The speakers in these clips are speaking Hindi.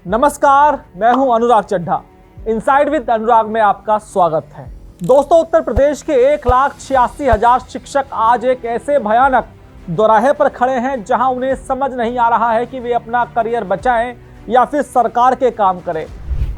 नमस्कार, मैं हूं अनुराग चड्ढा। इनसाइड विद अनुराग में आपका स्वागत है। दोस्तों, उत्तर प्रदेश के 1,86,000 शिक्षक आज एक ऐसे भयानक दोराहे पर खड़े हैं जहां उन्हें समझ नहीं आ रहा है कि वे अपना करियर बचाएं या फिर सरकार के काम करें।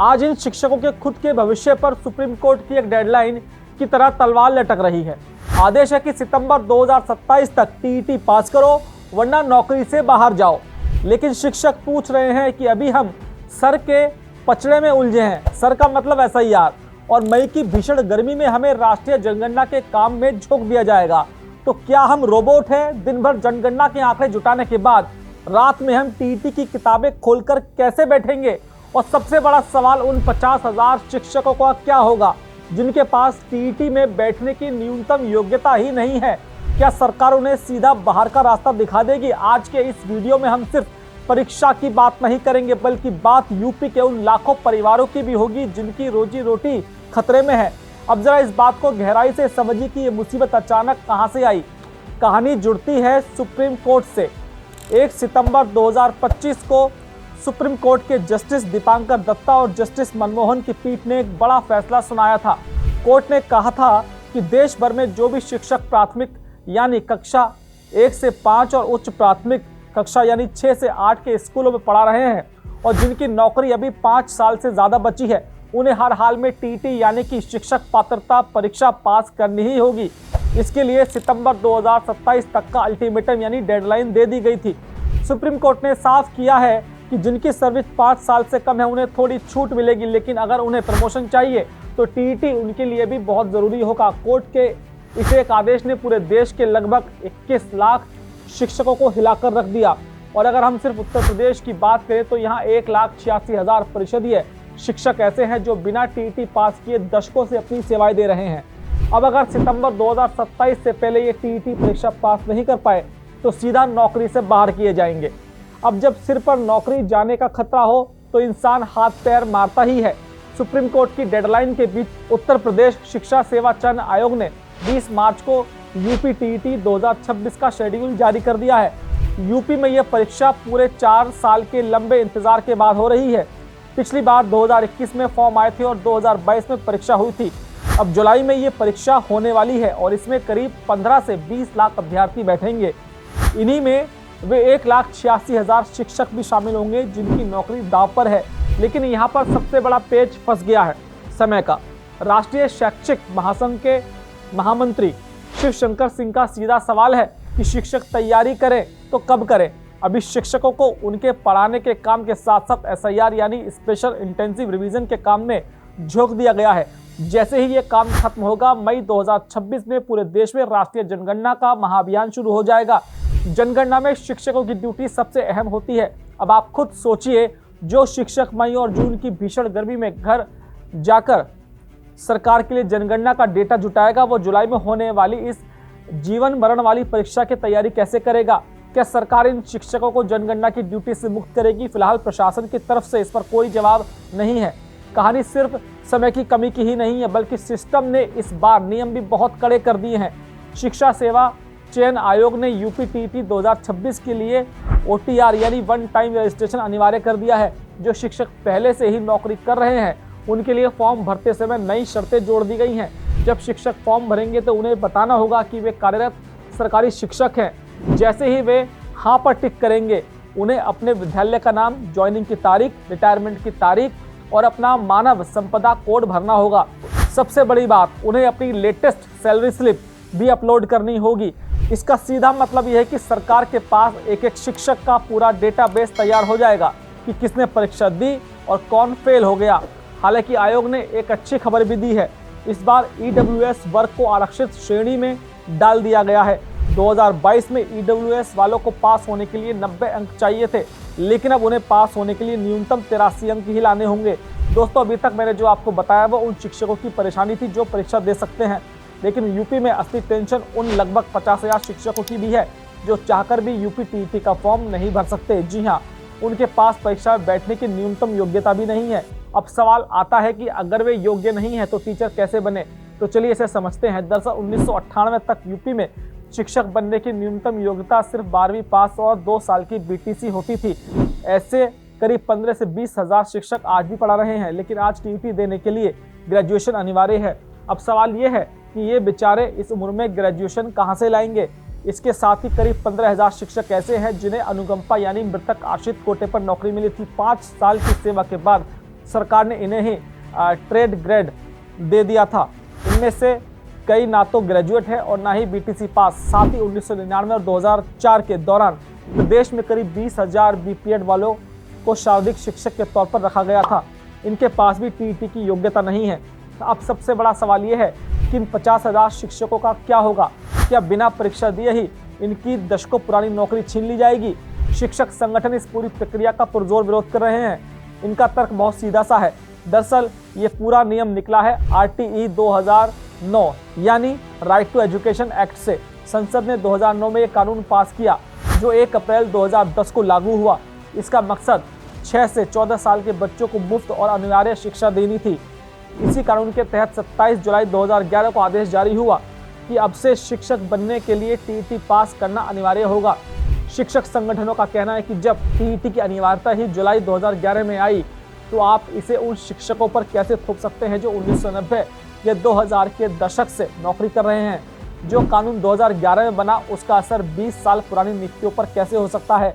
आज इन शिक्षकों के खुद के भविष्य पर सुप्रीम कोर्ट की एक डेडलाइन की तरह तलवार लटक रही है। आदेश है कि सितंबर 2027 तक टीईटी पास करो वरना नौकरी से बाहर जाओ। लेकिन शिक्षक पूछ रहे हैं कि अभी हम सर के पचड़े में उलझे हैं। सर का मतलब एसआईआर, और मई की भीषण गर्मी में हमें राष्ट्रीय जनगणना के काम में झोंक दिया जाएगा। तो क्या हम रोबोट हैं? दिन भर जनगणना के आंकड़े जुटाने के बाद रात में हम टीईटी की किताबें खोलकर कैसे बैठेंगे? और सबसे बड़ा सवाल उन 50,000 शिक्षकों का क्या होगा जिनके पास टीईटी में बैठने की न्यूनतम योग्यता ही नहीं है? क्या सरकार उन्हें सीधा बाहर का रास्ता दिखा देगी? आज के इस वीडियो में हम सिर्फ परीक्षा की बात नहीं करेंगे, बल्कि बात यूपी के उन लाखों परिवारों की भी होगी जिनकी रोजी रोटी खतरे में है। अब जरा इस बात को गहराई से समझिए कि ये मुसीबत अचानक कहां से आई। कहानी जुड़ती है सुप्रीम कोर्ट से। 1 सितंबर 2025 को सुप्रीम कोर्ट के जस्टिस दीपांकर दत्ता और जस्टिस मनमोहन की पीठ ने एक बड़ा फैसला सुनाया था। कोर्ट ने कहा था कि देश भर में जो भी शिक्षक प्राथमिक यानी कक्षा 1 से 5 और उच्च प्राथमिक कक्षा यानी 6 से 8 के स्कूलों में पढ़ा रहे हैं और जिनकी नौकरी अभी 5 साल से ज़्यादा बची है, उन्हें हर हाल में टीईटी यानी कि शिक्षक पात्रता परीक्षा पास करनी ही होगी। इसके लिए सितंबर 2027 तक का अल्टीमेटम यानी डेडलाइन दे दी गई थी। सुप्रीम कोर्ट ने साफ किया है कि जिनकी सर्विस 5 साल से कम है उन्हें थोड़ी छूट मिलेगी, लेकिन अगर उन्हें प्रमोशन चाहिए तो टीईटी उनके लिए भी बहुत ज़रूरी होगा। कोर्ट के इस एक आदेश ने पूरे देश के लगभग 21 लाख शिक्षकों को हिलाकर रख दिया। और अगर हम सिर्फ उत्तर प्रदेश की बात करें तो यहाँ 1,86,000 परिषदीय शिक्षक ऐसे हैं जो बिना टीईटी पास किए दशकों से अपनी सेवाएं दे रहे हैं। अब अगर सितंबर 2027 से पहले ये टीईटी परीक्षा पास नहीं कर पाए तो सीधा नौकरी से बाहर किए जाएंगे। अब जब सिर पर नौकरी जाने का खतरा हो तो इंसान हाथ पैर मारता ही है। सुप्रीम कोर्ट की डेडलाइन के बीच उत्तर प्रदेश शिक्षा सेवा चयन आयोग ने 20 मार्च को यूपी टीईटी 2026 का शेड्यूल जारी कर दिया है। यूपी में यह परीक्षा पूरे 4 साल के लंबे इंतजार के बाद हो रही है। पिछली बार 2021 में फॉर्म आए थे और 2022 में परीक्षा हुई थी। अब जुलाई में ये परीक्षा होने वाली है और इसमें करीब 15 से 20 लाख अभ्यर्थी बैठेंगे। इन्हीं में वे 1,86,000 शिक्षक भी शामिल होंगे जिनकी नौकरी दांव पर है। लेकिन यहाँ पर सबसे बड़ा पेच फंस गया है समय का। राष्ट्रीय शैक्षिक महासंघ के महामंत्री शिव शंकर सिंह का सीधा सवाल है कि शिक्षक तैयारी करें तो कब करें? अभी शिक्षकों को उनके पढ़ाने के काम के साथ साथ एसआईआर यानी स्पेशल इंटेंसिव रिवीजन के काम में झोंक दिया गया है। जैसे ही ये काम खत्म होगा, मई 2026 में पूरे देश में राष्ट्रीय जनगणना का महाअभियान शुरू हो जाएगा। जनगणना में शिक्षकों की ड्यूटी सबसे अहम होती है। अब आप खुद सोचिए, जो शिक्षक मई और जून की भीषण गर्मी में घर जाकर सरकार के लिए जनगणना का डेटा जुटाएगा, वो जुलाई में होने वाली इस जीवन मरण वाली परीक्षा की तैयारी कैसे करेगा? क्या सरकार इन शिक्षकों को जनगणना की ड्यूटी से मुक्त करेगी? फिलहाल प्रशासन की तरफ से इस पर कोई जवाब नहीं है। कहानी सिर्फ समय की कमी की ही नहीं है, बल्कि सिस्टम ने इस बार नियम भी बहुत कड़े कर दिए हैं। शिक्षा सेवा चयन आयोग ने यूपी टीईटी 2026 के लिए ओटीआर यानी वन टाइम रजिस्ट्रेशन अनिवार्य कर दिया है। जो शिक्षक पहले से ही नौकरी कर रहे हैं उनके लिए फॉर्म भरते समय नई शर्तें जोड़ दी गई हैं। जब शिक्षक फॉर्म भरेंगे तो उन्हें बताना होगा कि वे कार्यरत सरकारी शिक्षक हैं। जैसे ही वे हाँ पर टिक करेंगे, उन्हें अपने विद्यालय का नाम, ज्वाइनिंग की तारीख, रिटायरमेंट की तारीख और अपना मानव संपदा कोड भरना होगा। सबसे बड़ी बात, उन्हें अपनी लेटेस्ट सैलरी स्लिप भी अपलोड करनी होगी। इसका सीधा मतलब यह है कि सरकार के पास एक एक शिक्षक का पूरा डेटाबेस तैयार हो जाएगा कि किसने परीक्षा दी और कौन फेल हो गया। हालांकि आयोग ने एक अच्छी खबर भी दी है। इस बार ईडब्ल्यूएस वर्ग को आरक्षित श्रेणी में डाल दिया गया है। 2022 में ईडब्ल्यूएस वालों को पास होने के लिए 90 अंक चाहिए थे, लेकिन अब उन्हें पास होने के लिए न्यूनतम 83 अंक ही लाने होंगे। दोस्तों, अभी तक मैंने जो आपको बताया वो उन शिक्षकों की परेशानी थी जो परीक्षा दे सकते हैं, लेकिन यूपी में असली टेंशन उन लगभग 50,000 शिक्षकों की भी है जो चाहकर भी यूपी टीईटी का फॉर्म नहीं भर सकते। जी हाँ, उनके पास परीक्षा में बैठने की न्यूनतम योग्यता भी नहीं है। अब सवाल आता है कि अगर वे योग्य नहीं है तो टीचर कैसे बने? तो चलिए इसे समझते हैं। दरअसल 1998 तक यूपी में शिक्षक बनने की न्यूनतम योग्यता सिर्फ 12वीं पास और 2 साल की बीटीसी होती थी। ऐसे करीब 15 से 20 हजार शिक्षक आज भी पढ़ा रहे हैं, लेकिन आज टीईटी देने के लिए ग्रेजुएशन अनिवार्य है। अब सवाल ये है कि ये बेचारे इस उम्र में ग्रेजुएशन कहां से लाएंगे। इसके साथ ही करीब 15,000 शिक्षक ऐसे हैं जिन्हें अनुकंपा यानी मृतक आश्रित कोटे पर नौकरी मिली थी। 5 साल की सेवा के बाद सरकार ने इन्हें ही ट्रेड ग्रेड दे दिया था। इनमें से कई ना तो ग्रेजुएट है और ना ही बीटीसी पास। साथ ही 1999 और 2004 के दौरान प्रदेश में करीब 20,000 बीपीएड वालों को शारीरिक शिक्षक के तौर पर रखा गया था। इनके पास भी टीईटी की योग्यता नहीं है। अब सबसे बड़ा सवाल यह है कि इन 50,000 शिक्षकों का क्या होगा। क्या बिना परीक्षा दिए ही इनकी दशकों पुरानी नौकरी छीन ली जाएगी। शिक्षक संगठन इस पूरी प्रक्रिया का पुरजोर विरोध कर रहे हैं। इनका तर्क बहुत सीधा सा है। दरअसल ये पूरा नियम निकला है RTE 2009 यानी राइट टू एजुकेशन एक्ट से। संसद ने 2009 में ये कानून पास किया जो 1 अप्रैल 2010 को लागू हुआ। इसका मकसद 6 से 14 साल के बच्चों को मुफ्त और अनिवार्य शिक्षा देनी थी। इसी कानून के तहत 27 जुलाई 2011 को आदेश जारी हुआ कि अब से शिक्षक बनने के लिए टीईटी पास करना अनिवार्य होगा। शिक्षक संगठनों का कहना है कि जब टीईटी की अनिवार्यता ही जुलाई 2011 में आई तो आप इसे उन शिक्षकों पर कैसे थोप सकते हैं जो 1990 या 2000 के दशक से नौकरी कर रहे हैं। जो कानून 2011 में बना उसका असर 20 साल पुरानी नियुक्तियों पर कैसे हो सकता है।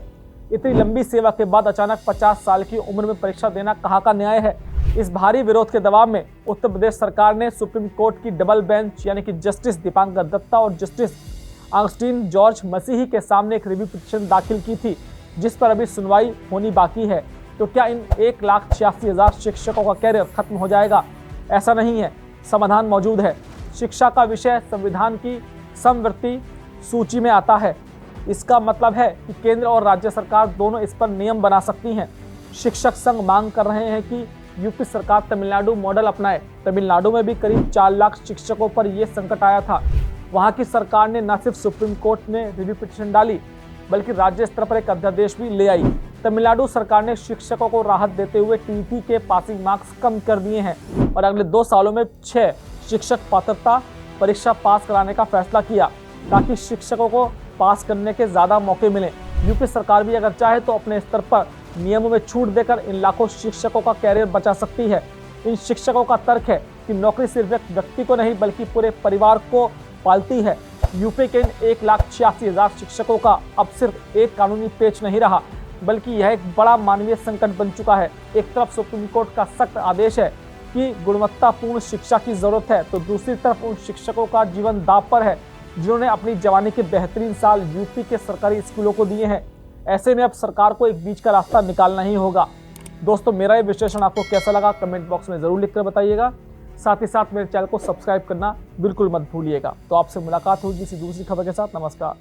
इतनी लंबी सेवा के बाद अचानक 50 साल की उम्र में परीक्षा देना कहाँ का न्याय है। इस भारी विरोध के दबाव में उत्तर प्रदेश सरकार ने सुप्रीम कोर्ट की डबल बेंच यानी कि जस्टिस दीपांकर दत्ता और जस्टिस अगस्टीन जॉर्ज मसीही के सामने एक रिव्यू पिटीशन दाखिल की थी, जिस पर अभी सुनवाई होनी बाकी है। तो क्या इन 1,86,000 शिक्षकों का कैरियर खत्म हो जाएगा? ऐसा नहीं है, समाधान मौजूद है। शिक्षा का विषय संविधान की समवर्ती सूची में आता है। इसका मतलब है कि केंद्र और राज्य सरकार दोनों इस पर नियम बना सकती हैं। शिक्षक संघ मांग कर रहे हैं कि यूपी सरकार तमिलनाडु मॉडल अपनाए। तमिलनाडु में भी करीब 4 लाख शिक्षकों पर यह संकट आया था। वहां की सरकार ने न सिर्फ सुप्रीम कोर्ट में रिव्यू पिटीशन डाली बल्कि राज्य स्तर पर एक अध्यादेश भी ले आई। तमिलनाडु सरकार ने शिक्षकों को राहत देते हुए टीईटी के पासिंग मार्क्स कम कर दिए हैं और अगले 2 सालों में 6 शिक्षक पात्रता परीक्षा पास कराने का फैसला किया ताकि शिक्षकों को पास करने के ज्यादा मौके मिले। यूपी सरकार भी अगर चाहे तो अपने स्तर पर नियमों में छूट देकर इन लाखों शिक्षकों का कैरियर बचा सकती है। इन शिक्षकों का तर्क है कि नौकरी सिर्फ एक व्यक्ति को नहीं बल्कि पूरे परिवार को पालती है। यूपी के इन 1,86,000 शिक्षकों का अब सिर्फ एक कानूनी पेच नहीं रहा बल्कि यह एक बड़ा मानवीय संकट बन चुका है। एक तरफ सुप्रीम कोर्ट का सख्त आदेश है कि गुणवत्तापूर्ण शिक्षा की जरूरत है, तो दूसरी तरफ उन शिक्षकों का जीवन दांव पर है जिन्होंने अपनी जवानी के बेहतरीन साल यूपी के सरकारी स्कूलों को दिए हैं। ऐसे में अब सरकार को एक बीच का रास्ता निकालना ही होगा। दोस्तों, मेरा ये विश्लेषण आपको कैसा लगा कमेंट बॉक्स में जरूर लिखकर बताइएगा। साथ ही साथ मेरे चैनल को सब्सक्राइब करना बिल्कुल मत भूलिएगा। तो आपसे मुलाकात होगी किसी दूसरी खबर के साथ। नमस्कार।